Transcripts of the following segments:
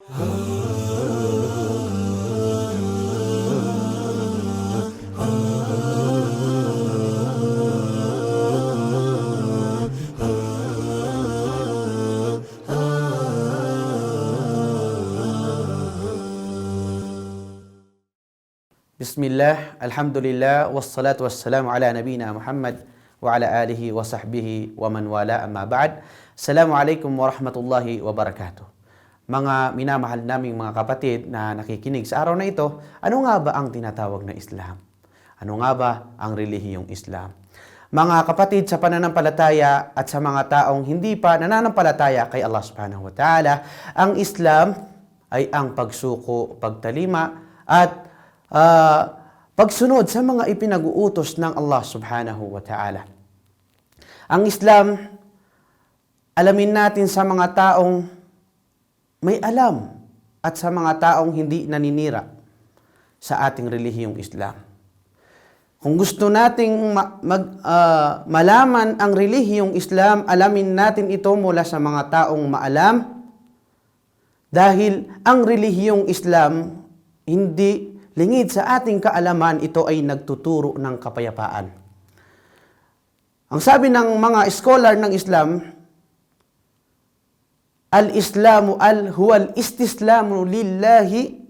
Bismillah, alhamdulillah, wassalatu wassalamu ala nabina Muhammad wa ala alihi wa sahbihi wa man wala amma ba'd. Assalamualaikum warahmatullahi wabarakatuh. Mga minamahal naming mga kapatid na nakikinig sa araw na ito, ano nga ba ang tinatawag na Islam? Ano nga ba ang relihiyong Islam? Mga kapatid sa pananampalataya at sa mga taong hindi pa nananampalataya kay Allah subhanahu wa ta'ala, ang Islam ay ang pagsuko, pagtalima at pagsunod sa mga ipinag-uutos ng Allah subhanahu wa ta'ala. Ang Islam, alamin natin sa mga taong may alam at sa mga taong hindi naninira sa ating relihiyong Islam. Kung gusto nating malaman ang relihiyong Islam, alamin natin ito mula sa mga taong maalam, dahil ang relihiyong Islam hindi lingid sa ating kaalaman, ito ay nagtuturo ng kapayapaan. Ang sabi ng mga scholar ng Islam, al-Islamu huwa al-istislamu lillahi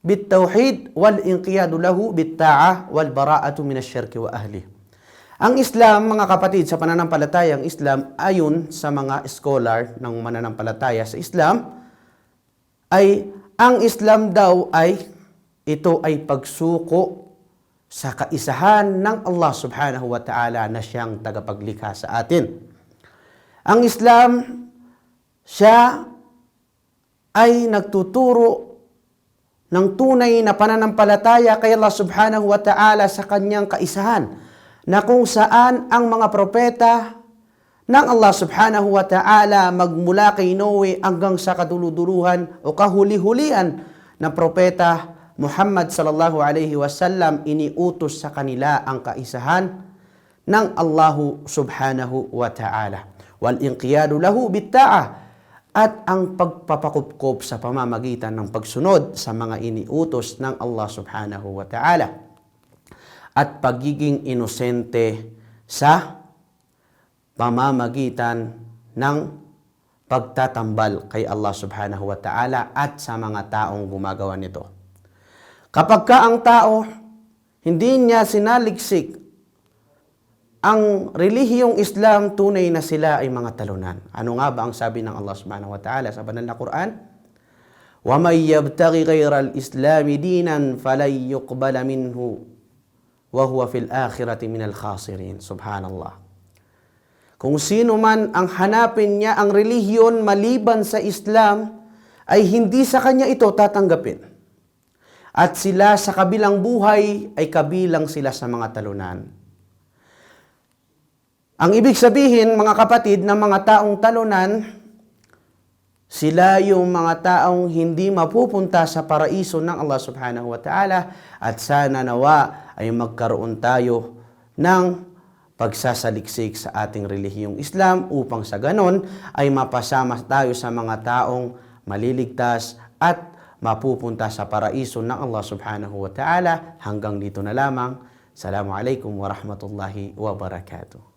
bit-tawhid wal-inqiyadu lahu bit-ta'ah wal-bara'atu minasyirki wa ahli. Ang Islam, mga kapatid, sa pananampalatayang Islam, ayon sa mga scholar ng mananampalataya sa Islam, ay ang Islam daw ay ito ay pagsuko sa kaisahan ng Allah subhanahu wa ta'ala na siyang tagapaglikha sa atin. Ang Islam, siya ay nagtuturo ng tunay na pananampalataya kay Allah subhanahu wa ta'ala sa kanyang kaisahan, na kung saan ang mga propeta ng Allah subhanahu wa ta'ala magmula kay Noe hanggang sa kaduluduluhan o kahuli-hulian ng propeta Muhammad sallallahu alaihi wasallam, iniutos sa kanila ang kaisahan ng Allah subhanahu wa ta'ala. Wal-inqiyadu lahu bit-ta'ah, at ang pagpapakupkop sa pamamagitan ng pagsunod sa mga iniutos ng Allah subhanahu wa ta'ala. At pagiging inosente sa pamamagitan ng pagtatambal kay Allah subhanahu wa ta'ala at sa mga taong gumagawa nito. Kapag ka ang tao, hindi niya sinaliksik ang relihiyong Islam, tunay na sila ay mga talunan. Ano nga ba ang sabi ng Allah subhanahu wa ta'ala sa banal na Quran? وَمَنْ يَبْتَغِ غَيْرَ الْإِسْلَامِ دِينًا فَلَنْ يُقْبَلَ مِنْهُ وَهُوَ فِي الْآخِرَةِ مِنَ الْخَاسِرِينَ. Subhanallah. Kung sino man ang hanapin niya ang relihiyon maliban sa Islam, ay hindi sa kanya ito tatanggapin. At sila sa kabilang buhay ay kabilang sila sa mga talunan. Ang ibig sabihin, mga kapatid, ng mga taong talunan, sila yung mga taong hindi mapupunta sa paraiso ng Allah subhanahu wa ta'ala, at sana nawa ay magkaroon tayo ng pagsasaliksik sa ating relihiyong Islam upang sa ganon ay mapasama tayo sa mga taong maliligtas at mapupunta sa paraiso ng Allah subhanahu wa ta'ala. Hanggang dito na lamang. Assalamualaikum warahmatullahi wabarakatuh.